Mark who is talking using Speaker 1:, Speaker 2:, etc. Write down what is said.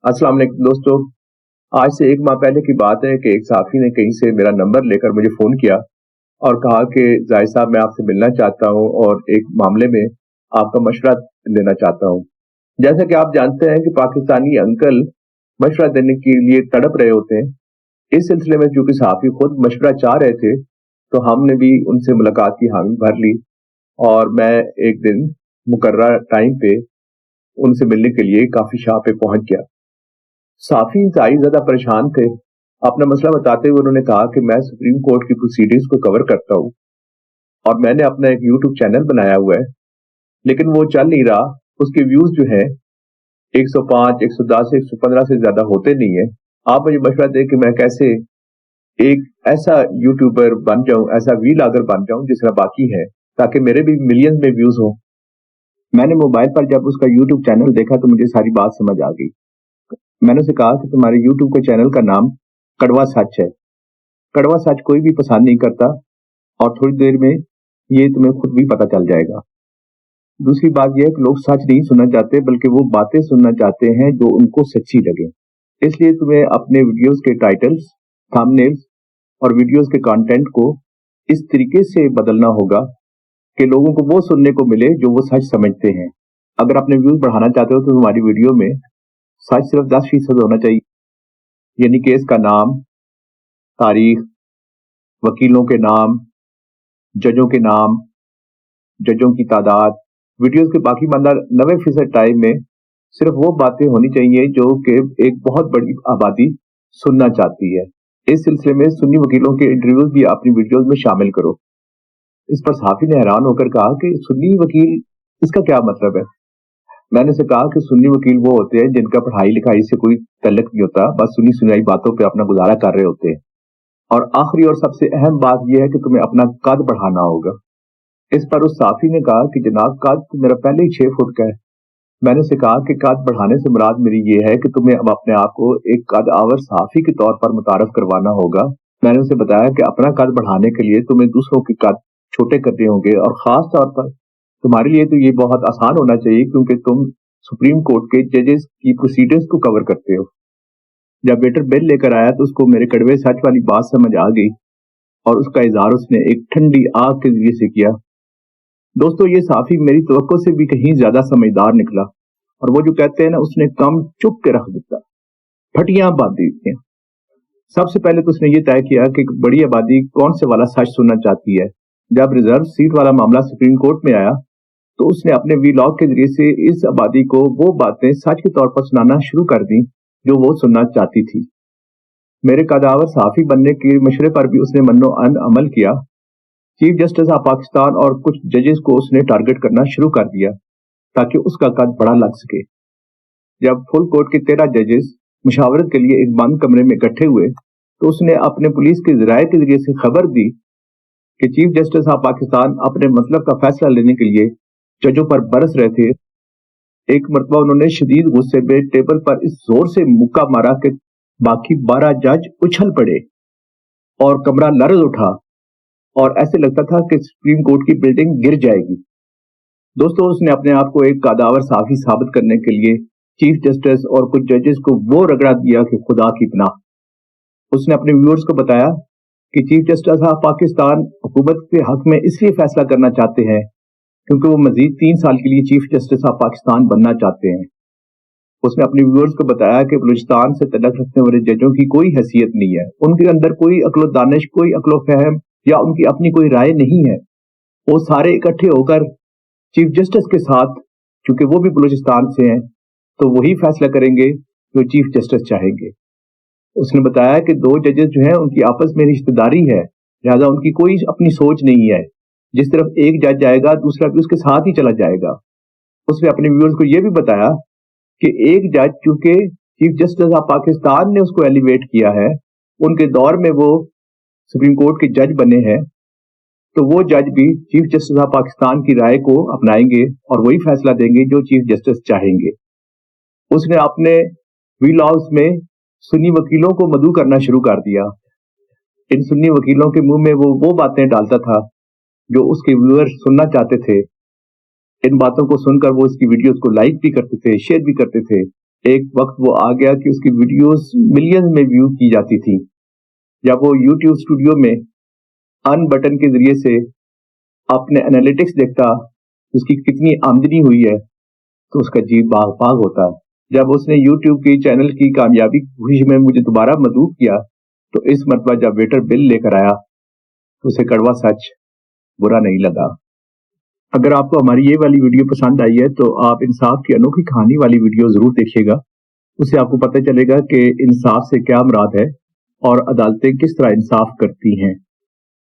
Speaker 1: अस्सलाम वालेकुम दोस्तों। आज से 1 माह पहले की बात है कि एक साथी ने कहीं से मेरा नंबर लेकर मुझे फ़ोन किया और कहा कि ज़ाहिद साहब मैं आपसे मिलना चाहता हूँ और एक मामले में आपका मशवरा लेना चाहता हूँ। जैसा कि आप जानते हैं कि पाकिस्तानी अंकल मशवरा देने के लिए तड़प रहे होते हैं। इस सिलसिले में चूँकि साथी खुद मशवरा चाह रहे थे, तो हमने भी उनसे मुलाकात की हामी भर ली और मैं एक दिन मुकर्रर टाइम पे उनसे मिलने के लिए काफ़ी शाह पे पहुँच गया। साफ़ी इंतहाई ज़्यादा परेशान थे। अपना मसला बताते हुए उन्होंने कहा कि मैं सुप्रीम कोर्ट की प्रोसीडिंग्स को कवर करता हूँ और मैंने अपना एक यूट्यूब चैनल बनाया हुआ है, लेकिन वो चल नहीं रहा। उसके व्यूज़ जो हैं 105, 110, 115 से ज़्यादा होते नहीं है। आप मुझे मशवरा दें कि मैं कैसे एक ऐसा यूट्यूबर बन जाऊँ, ऐसा व्लॉगर बन जाऊँ जिस तरह बाकी है, ताकि मेरे भी मिलियंस में व्यूज़ हों। मैंने मोबाइल पर जब उसका यूट्यूब चैनल देखा तो मुझे सारी बात समझ आ गई। मैंने उसे कहा कि तुम्हारे यूट्यूब के चैनल का नाम कड़वा सच है। कड़वा सच कोई भी पसंद नहीं करता और थोड़ी देर में ये तुम्हें खुद भी पता चल जाएगा। दूसरी बात यह है कि लोग सच नहीं सुनना चाहते, बल्कि वो बातें सुनना चाहते हैं जो उनको सच्ची लगे। इसलिए तुम्हें अपने वीडियोस के टाइटल्स, थंबनेल्स और वीडियोस के कंटेंट को इस तरीके से बदलना होगा कि लोगों को वो सुनने को मिले जो वो सच समझते हैं। अगर अपने व्यूज बढ़ाना चाहते हो तो तुम्हारी वीडियो में सच सिर्फ 10% होना चाहिए, यानी केस का नाम, तारीख, वकीलों के नाम, जजों के नाम, जजों की तादाद। वीडियोस के बाकी मतलब 90% टाइम में सिर्फ वो बातें होनी चाहिए जो कि एक बहुत बड़ी आबादी सुनना चाहती है। इस सिलसिले में सुन्नी वकीलों के इंटरव्यूज भी अपनी वीडियोस में शामिल करो। इस पर साफी ने हैरान होकर कहा कि सुन्नी वकील, इसका क्या मतलब है? मैंने से कहा कि सुन्नी वकील वो होते हैं जिनका पढ़ाई लिखाई से कोई तल्लुक नहीं होता, बस सुनी सुनाई बातों पे अपना गुजारा कर रहे होते हैं। और आखिरी और सबसे अहम बात यह है कि तुम्हें अपना कद बढ़ाना होगा। इस पर उस साफी ने कहा कि जनाब, कद तो मेरा पहले ही 6 फुट का है। मैंने से कहा कि कद बढ़ाने से मुराद मेरी ये है कि तुम्हें अब अपने आप को एक कद आवर साफी के तौर पर मुतारफ करवाना होगा। मैंने उसे बताया कि अपना कद बढ़ाने के लिए तुम्हें दूसरों के कद छोटे करने होंगे और खास तौर पर तुम्हारे लिए तो ये बहुत आसान होना चाहिए क्योंकि तुम सुप्रीम कोर्ट के जजेस की प्रोसीडिंग्स को कवर करते हो। जब वेटर बिल लेकर आया तो उसको मेरे कड़वे सच वाली बात समझ आ गई और उसका इजहार उसने एक ठंडी आग के जरिए से किया। दोस्तों, ये साफी मेरी तवक्को से भी कहीं ज्यादा समझदार निकला और वो जो कहते हैं ना, उसने कम चुप के रख देता, फटियां बांध दी थी। सबसे पहले तो उसने ये तय किया कि बड़ी आबादी कौन से वाला सच सुनना चाहती है। जब रिजर्व सीट वाला मामला सुप्रीम कोर्ट में आया तो उसने अपने वीलॉग के जरिए से इस आबादी को वो बातें सच के तौर पर सुनाना शुरू कर दी जो वो सुनना चाहती थी। मेरे कदावर साफी बनने के मशवरे पर भी उसने मन्नो अन अमल किया। चीफ जस्टिस ऑफ पाकिस्तान और कुछ जजेस को उसने टारगेट करना शुरू कर दिया ताकि उसका कद बड़ा लग सके। जब फुल कोर्ट के 13 जजेस मुशावरत के लिए एक बंद कमरे में इकट्ठे हुए तो उसने अपने पुलिस के जराये के जरिए से खबर दी कि चीफ जस्टिस ऑफ पाकिस्तान अपने मतलब का फैसला लेने के लिए जजों पर बरस रहे थे। एक मरतबा उन्होंने शदीद गुस्से में टेबल पर इस जोर से मुक्का मारा कि बाकी 12 जज उछल पड़े और कमरा लर्ज उठा और ऐसे लगता था कि सुप्रीम कोर्ट की बिल्डिंग गिर जाएगी। दोस्तों, उसने अपने आप को एक कदावर साफी साबित करने के लिए चीफ जस्टिस और कुछ जजेस को वो रगड़ा दिया कि खुदा की पनाह। उसने अपने व्यूअर्स को बताया कि चीफ जस्टिस ऑफ पाकिस्तान हुकूमत के हक में इसलिए फैसला करना चाहते हैं क्योंकि वो मजीद 3 साल के लिए चीफ जस्टिस ऑफ पाकिस्तान बनना चाहते हैं। उसने अपने व्यूअर्स को बताया कि बलूचिस्तान से तल्लुक रखने वाले जजों की कोई हैसियत नहीं है, उनके अंदर कोई अक्लो दानिश, कोई अक्लो फहम या उनकी अपनी कोई राय नहीं है। वो सारे इकट्ठे होकर चीफ जस्टिस के साथ, क्योंकि वो भी बलूचिस्तान से हैं, तो वही फैसला करेंगे जो चीफ जस्टिस चाहेंगे। उसने बताया कि 2 जजेस जो हैं उनकी आपस में रिश्तेदारी है, लिहाजा उनकी कोई अपनी सोच नहीं है। जिस तरफ एक जज जाएगा दूसरा भी उसके साथ ही चला जाएगा। उसने अपने व्यूअर्स को यह भी बताया कि एक जज, चूंकि चीफ जस्टिस ऑफ पाकिस्तान ने उसको एलिवेट किया है, उनके दौर में वो सुप्रीम कोर्ट के जज बने हैं, तो वो जज भी चीफ जस्टिस ऑफ पाकिस्तान की राय को अपनाएंगे और वही फैसला देंगे जो चीफ जस्टिस चाहेंगे। उसने अपने व्लॉग्स में सुन्नी वकीलों को मदऊ करना शुरू कर दिया। इन सुन्नी वकीलों के मुंह में वो बातें डालता था जो उसके व्यूअर्स सुनना चाहते थे। इन बातों को सुनकर वो इसकी वीडियोस को लाइक भी करते थे, शेयर भी करते थे, ایک وقت وہ آ گیا کہ اس کی ویڈیوز ملین میں ویو کی جاتی تھی. جب وہ یوٹیوب اسٹوڈیو میں ان بٹن کے ذریعے سے اپنے انالیٹکس دیکھتا اس کی کتنی آمدنی ہوئی ہے تو اس کا جی باغ باغ ہوتا. جب اس نے یوٹیوب کی چینل کی کامیابی کی خوشی میں مجھے دوبارہ مدعو کیا تو اس مرتبہ جب ویٹر بل لے کر آیا تو اسے کڑوا سچ برا نہیں لگا. اگر آپ کو ہماری یہ والی ویڈیو پسند آئی ہے تو آپ انصاف کی انوکھی کہانی والی ویڈیو ضرور دیکھیے گا. اس سے آپ کو پتہ چلے گا کہ انصاف سے کیا مراد ہے اور عدالتیں کس طرح انصاف کرتی ہیں.